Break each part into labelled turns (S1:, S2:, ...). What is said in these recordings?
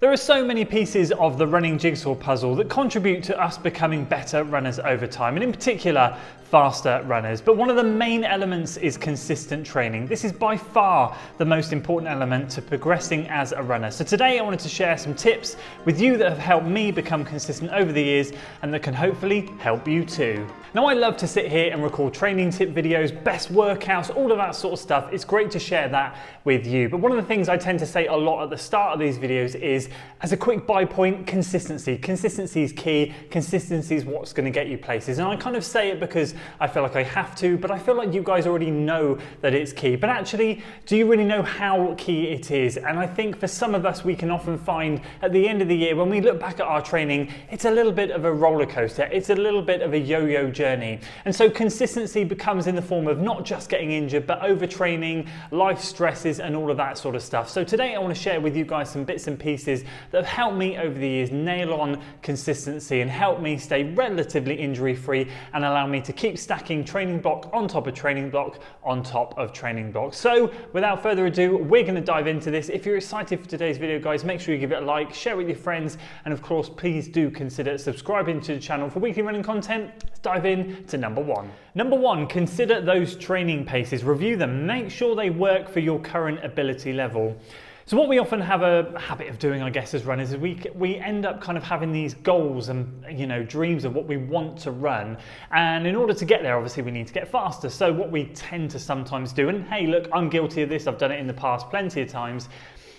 S1: There are so many pieces of the running jigsaw puzzle that contribute to us becoming better runners over time, and in particular, faster runners. But one of the main elements is consistent training. This is by far the most important element to progressing as a runner. So today I wanted to share some tips with you that have helped me become consistent over the years and that can hopefully help you too. Now, I love to sit here and record training tip videos, best workouts, all of that sort of stuff. It's great to share that with you. But one of the things I tend to say a lot at the start of these videos is, as a quick buy point, consistency. Consistency is key. Consistency is what's going to get you places. And I kind of say it because I feel like I have to, but I feel like you guys already know that it's key. But actually, do you really know how key it is? And I think for some of us, we can often find at the end of the year, when we look back at our training, it's a little bit of a roller coaster. It's a little bit of a yo-yo journey. And so consistency becomes in the form of not just getting injured, but overtraining, life stresses, and all of that sort of stuff. So today I want to share with you guys some bits and pieces that have helped me over the years nail on consistency and help me stay relatively injury-free and allow me to keep stacking training block on top of training block on top of training block. So without further ado, we're going to dive into this. If you're excited for today's video, guys, make sure you give it a like, share it with your friends, and of course, please do consider subscribing to the channel for weekly running content. Let's dive in to number one. Number one, consider those training paces, review them, make sure they work for your current ability level. So what we often have a habit of doing, I guess, as runners, is we end up kind of having these goals and, dreams of what we want to run. And in order to get there, obviously, we need to get faster. So what we tend to sometimes do, and hey, look, I'm guilty of this, I've done it in the past plenty of times,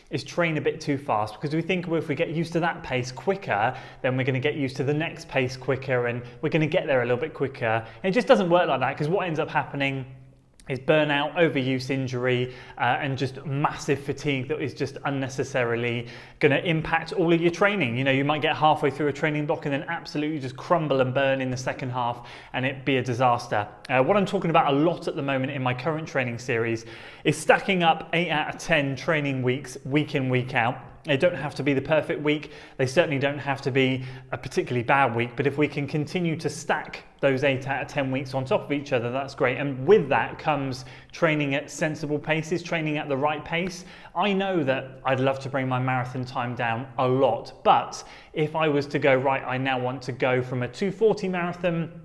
S1: is train a bit too fast, because we think, well, if we get used to that pace quicker, then we're going to get used to the next pace quicker and we're going to get there a little bit quicker. And it just doesn't work like that, because what ends up happening is burnout, overuse injury, and just massive fatigue that is just unnecessarily going to impact all of your training. You might get halfway through a training block and then absolutely just crumble and burn in the second half and it be a disaster. What I'm talking about a lot at the moment in my current training series is stacking up 8 out of 10 training weeks, week in, week out. They don't have to be the perfect week. They certainly don't have to be a particularly bad week. But if we can continue to stack those 8 out of 10 weeks on top of each other, that's great. And with that comes training at sensible paces, training at the right pace. I know that I'd love to bring my marathon time down a lot. But if I was to go, right, I now want to go from a 2:40 marathon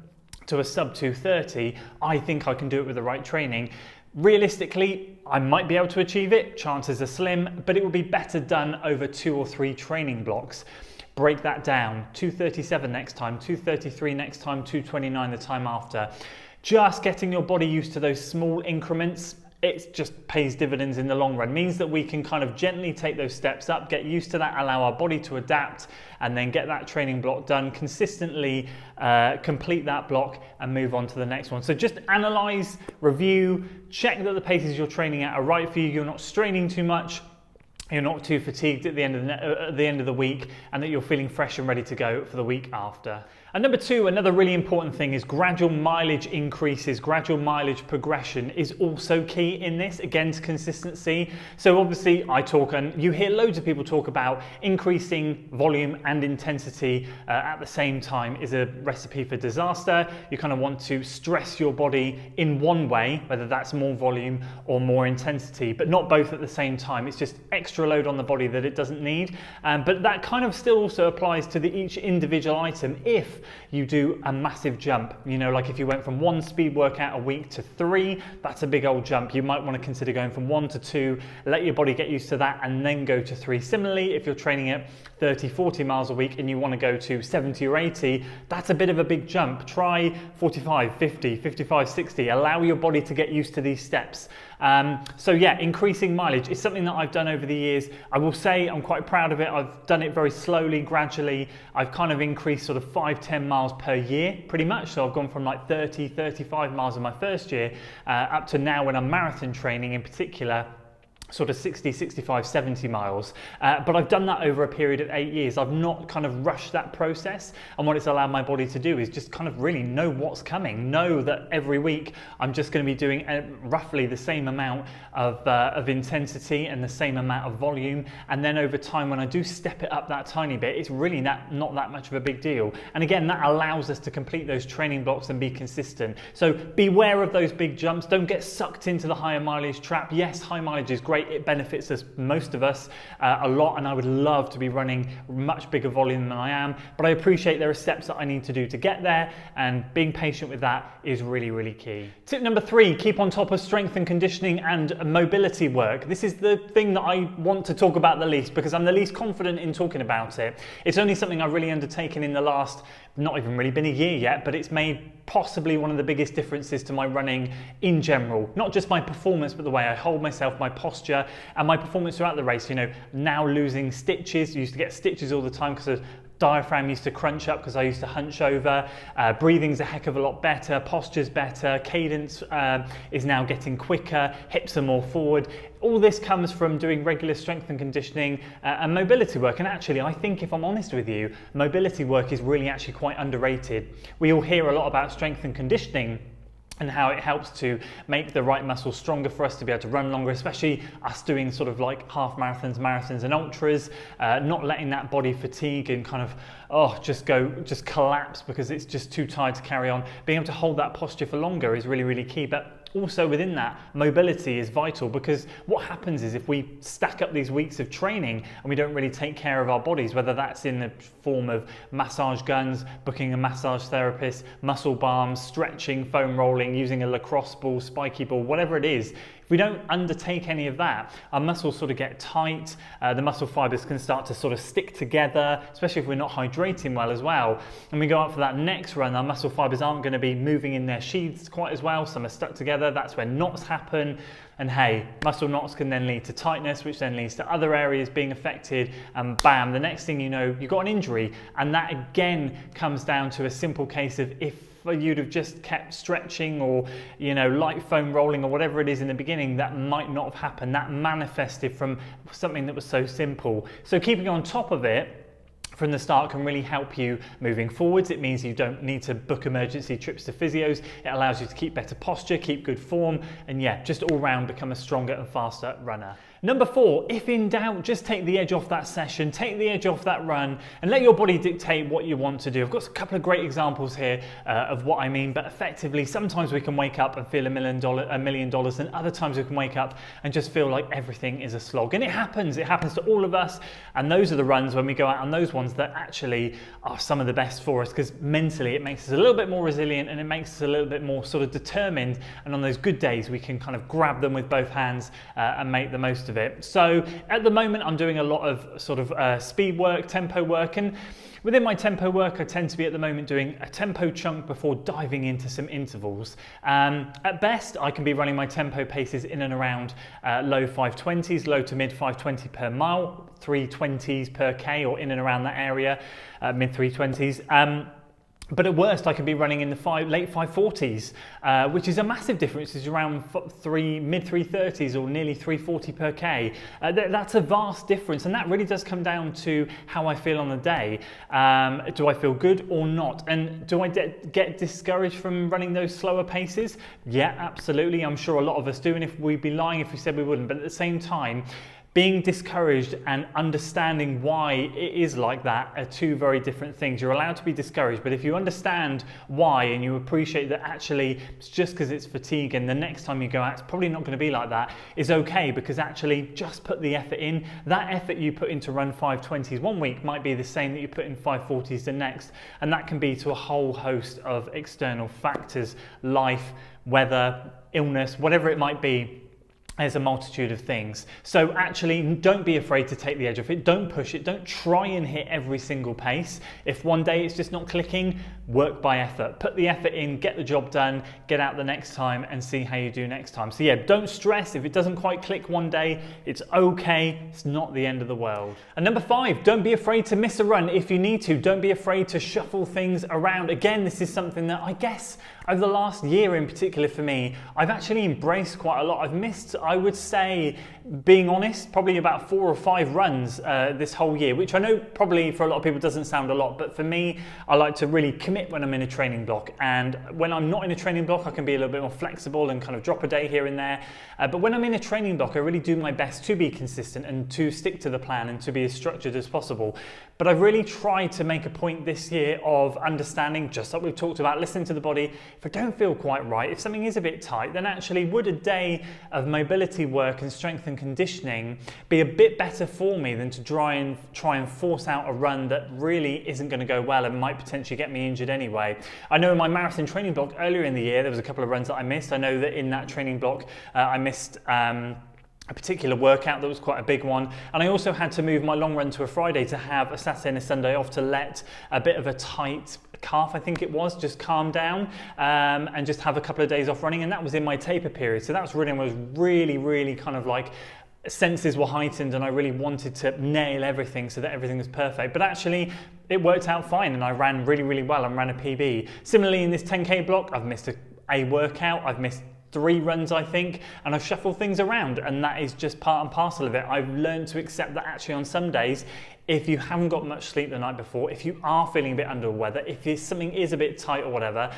S1: to a sub 2:30, I think I can do it with the right training. Realistically, I might be able to achieve it, chances are slim, but it would be better done over 2 or 3 training blocks. Break that down, 2:37 next time, 2:33 next time, 2:29 the time after. Just getting your body used to those small increments, it just pays dividends in the long run. Means that we can kind of gently take those steps up, get used to that, allow our body to adapt, and then get that training block done consistently, complete that block and move on to the next one. So just analyze, review, check that the paces you're training at are right for you, you're not straining too much, you're not too fatigued at the end of the week, and that you're feeling fresh and ready to go for the week after. And number two, another really important thing is gradual mileage increases, gradual mileage progression is also key in this, again, to consistency. So obviously I talk, and you hear loads of people talk about increasing volume and intensity at the same time is a recipe for disaster. You kind of want to stress your body in one way, whether that's more volume or more intensity, but not both at the same time. It's just extra load on the body that it doesn't need. But that kind of still also applies to each individual item. If you do a massive jump, like if you went from 1 speed workout a week to 3, that's a big old jump. You might want to consider going from 1 to 2, let your body get used to that, and then go to 3. Similarly, if you're training at 30, 40 miles a week and you want to go to 70 or 80, that's a bit of a big jump. Try 45, 50, 55, 60. Allow your body to get used to these steps. So yeah, increasing mileage is something that I've done over the years. I will say I'm quite proud of it. I've done it very slowly, gradually. I've kind of increased sort of 5-10 miles per year, pretty much. So I've gone from like 30, 35 miles in my first year up to now when I'm marathon training in particular, sort of 60, 65, 70 miles. But I've done that over a period of 8 years. I've not kind of rushed that process. And what it's allowed my body to do is just kind of really know what's coming. Know that every week I'm just going to be doing roughly the same amount of intensity and the same amount of volume. And then over time, when I do step it up that tiny bit, it's really not that much of a big deal. And again, that allows us to complete those training blocks and be consistent. So beware of those big jumps. Don't get sucked into the higher mileage trap. Yes, high mileage is great. great. It benefits us, most of us, a lot, and I would love to be running much bigger volume than I am, but I appreciate there are steps that I need to do to get there, and being patient with that is really, really key. Tip number 3, keep on top of strength and conditioning and mobility work. This is the thing that I want to talk about the least because I'm the least confident in talking about it. It's only something I've really undertaken in the last, not even really been a year yet, but it's made possibly one of the biggest differences to my running in general. Not just my performance, but the way I hold myself, my posture, and my performance throughout the race. You know, now losing stitches, used to get stitches all the time because of diaphragm used to crunch up because I used to hunch over. Breathing's a heck of a lot better, posture's better, cadence is now getting quicker, hips are more forward. All this comes from doing regular strength and conditioning and mobility work. And actually, I think, if I'm honest with you, mobility work is really actually quite underrated. We all hear a lot about strength and conditioning and how it helps to make the right muscles stronger for us to be able to run longer, especially us doing sort of like half marathons, marathons and ultras, not letting that body fatigue and kind of, just collapse because it's just too tired to carry on. Being able to hold that posture for longer is really, really key. But also within that, mobility is vital, because what happens is if we stack up these weeks of training and we don't really take care of our bodies, whether that's in the form of massage guns, booking a massage therapist, muscle balms, stretching, foam rolling, using a lacrosse ball, spiky ball, whatever it is, if we don't undertake any of that, our muscles sort of get tight, the muscle fibers can start to sort of stick together, especially if we're not hydrating well as well. And we go out for that next run, our muscle fibers aren't going to be moving in their sheaths quite as well, some are stuck together, that's where knots happen. And hey, muscle knots can then lead to tightness, which then leads to other areas being affected, and bam, the next thing you know, you've got an injury. And that again comes down to a simple case of, if you'd have just kept stretching or, you know, light foam rolling or whatever it is in the beginning, that might not have happened. That manifested from something that was so simple. So keeping on top of it from the start can really help you moving forwards. It means you don't need to book emergency trips to physios. It allows you to keep better posture, keep good form, and yeah, just all round become a stronger and faster runner. Number 4, if in doubt, just take the edge off that session, take the edge off that run, and let your body dictate what you want to do. I've got a couple of great examples here of what I mean, but effectively, sometimes we can wake up and feel $1 million, and other times we can wake up and just feel like everything is a slog. And it happens to all of us, and those are the runs when we go out on those ones that actually are some of the best for us, because mentally it makes us a little bit more resilient and it makes us a little bit more sort of determined, and on those good days we can kind of grab them with both hands and make the most of it. So at the moment I'm doing a lot of sort of speed work, tempo work, and within my tempo work I tend to be at the moment doing a tempo chunk before diving into some intervals. At best I can be running my tempo paces in and around low 520s, low to mid 520 per mile, 320s per K, or in and around that area, mid 320s. But at worst, I could be running in the late 540s, which is a massive difference. It's around mid 330s or nearly 340 per K. That's a vast difference, and that really does come down to how I feel on the day. Do I feel good or not? And do I get discouraged from running those slower paces? Yeah, absolutely. I'm sure a lot of us do, and if we'd be lying if we said we wouldn't. But at the same time, being discouraged and understanding why it is like that are two very different things. You're allowed to be discouraged, but if you understand why and you appreciate that actually it's just because it's fatigue, and the next time you go out it's probably not going to be like that, is okay, because actually just put the effort in. That effort you put into run 520s one week might be the same that you put in 540s the next, and that can be to a whole host of external factors, life, weather, illness, whatever it might be. There's a multitude of things. So actually, don't be afraid to take the edge off it. Don't push it. Don't try and hit every single pace. If one day it's just not clicking, work by effort. Put the effort in, get the job done, get out the next time and see how you do next time. So yeah, don't stress if it doesn't quite click one day. It's okay. It's not the end of the world. And number 5, don't be afraid to miss a run if you need to. Don't be afraid to shuffle things around. Again, this is something that I guess over the last year in particular for me, I've actually embraced quite a lot. I've missed, I would say, being honest, probably about 4 or 5 runs this whole year, which I know probably for a lot of people doesn't sound a lot, but for me, I like to really commit when I'm in a training block. And when I'm not in a training block, I can be a little bit more flexible and kind of drop a day here and there. But when I'm in a training block, I really do my best to be consistent and to stick to the plan and to be as structured as possible. But I've really tried to make a point this year of understanding, just like we've talked about, listening to the body. If I don't feel quite right, if something is a bit tight, then actually would a day of mobility mobility work and strength and conditioning be a bit better for me than to try and force out a run that really isn't going to go well and might potentially get me injured anyway. I know in my marathon training block earlier in the year there was a couple of runs that I missed. I know that in that training block I missed a particular workout that was quite a big one, and I also had to move my long run to a Friday to have a Saturday and a Sunday off to let a bit of a tight calf, I think it was, just calm down and just have a couple of days off running, and that was in my taper period. So that was really kind of like senses were heightened and I really wanted to nail everything so that everything was perfect. But actually it worked out fine and I ran really well and ran a PB. Similarly in this 10K block, I've missed a workout, I've missed 3 runs I think, and I've shuffled things around, and that is just part and parcel of it. I've learned to accept that actually on some days, if you haven't got much sleep the night before, if you are feeling a bit under the weather, if something is a bit tight or whatever,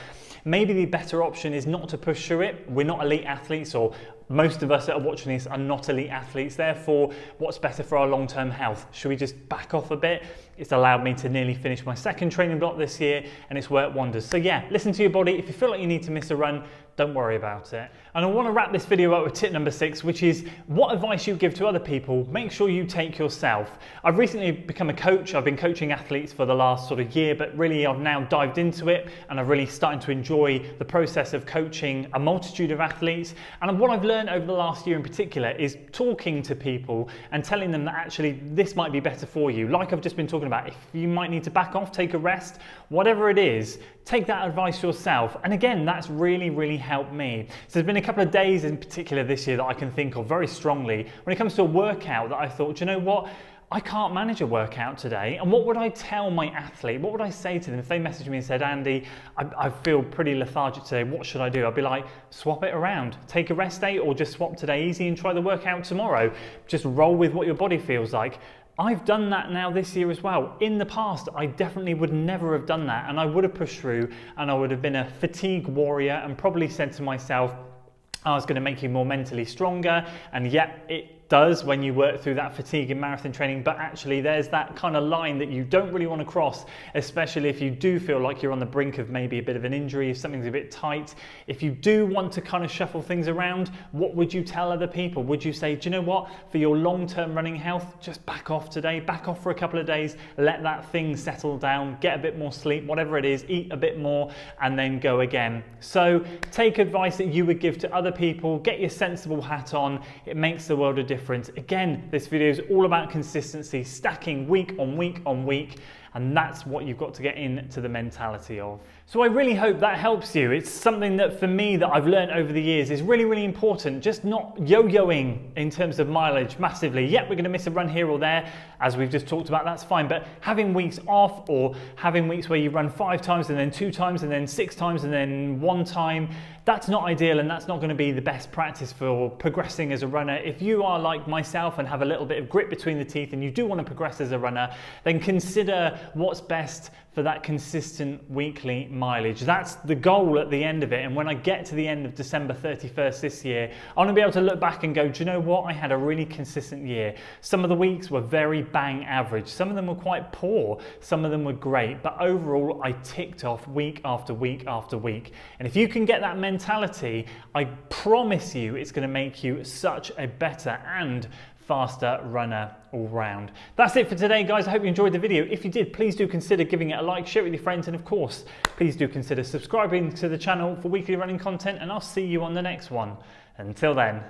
S1: maybe the better option is not to push through it. We're not elite athletes, or most of us that are watching this are not elite athletes. Therefore, what's better for our long-term health? Should we just back off a bit? It's allowed me to nearly finish my 2nd training block this year, and it's worked wonders. So yeah, listen to your body. If you feel like you need to miss a run, don't worry about it. And I want to wrap this video up with tip number 6, which is what advice you give to other people, make sure you take yourself. I've recently become a coach. I've been coaching athletes for the last sort of year, but really I've now dived into it and I've really started to enjoy the process of coaching a multitude of athletes. And what I've learned over the last year in particular is talking to people and telling them that actually this might be better for you. Like I've just been talking about, if you might need to back off, take a rest, whatever it is, take that advice yourself. And again, that's really helped me. So there's been a couple of days in particular this year that I can think of very strongly when it comes to a workout that I thought, you know what, I can't manage a workout today. And what would I tell my athlete? What would I say to them if they messaged me and said, Andy, I feel pretty lethargic today, what should I do? I'd be like, swap it around, take a rest day, or just swap today easy and try the workout tomorrow. Just roll with what your body feels like. I've done that now this year as well. In the past, I definitely would never have done that, and I would have pushed through and I would have been a fatigue warrior and probably said to myself, I was going to make you more mentally stronger, and yet it does when you work through that fatigue in marathon training, but actually there's that kind of line that you don't really want to cross, especially if you do feel like you're on the brink of maybe a bit of an injury, if something's a bit tight. If you do want to kind of shuffle things around, what would you tell other people? Would you say, do you know what, for your long-term running health, just back off today, back off for a couple of days, let that thing settle down, get a bit more sleep, whatever it is, eat a bit more, and then go again. So take advice that you would give to other people, get your sensible hat on, it makes the world a difference. Again, this video is all about consistency, stacking week on week on week, and that's what you've got to get into the mentality of. So I really hope that helps you. It's something that for me that I've learned over the years is really important, just not yo-yoing in terms of mileage massively. Yep, we're going to miss a run here or there, as we've just talked about, that's fine, but having weeks off, or having weeks where you run 5 times and then 2 times and then 6 times and then 1 time, that's not ideal, and that's not going to be the best practice for progressing as a runner. If you are like myself and have a little bit of grit between the teeth and you do want to progress as a runner, then consider what's best for that consistent weekly mileage. That's the goal at the end of it. And when I get to the end of December 31st this year, I want to be able to look back and go, do you know what? I had a really consistent year. Some of the weeks were very bang average. Some of them were quite poor. Some of them were great. But overall, I ticked off week after week after week. And if you can get that mentality, I promise you it's going to make you such a better and faster runner all round. That's it for today, guys. I hope you enjoyed the video. If you did, please do consider giving it a like, share it with your friends, and of course, please do consider subscribing to the channel for weekly running content, and I'll see you on the next one. Until then.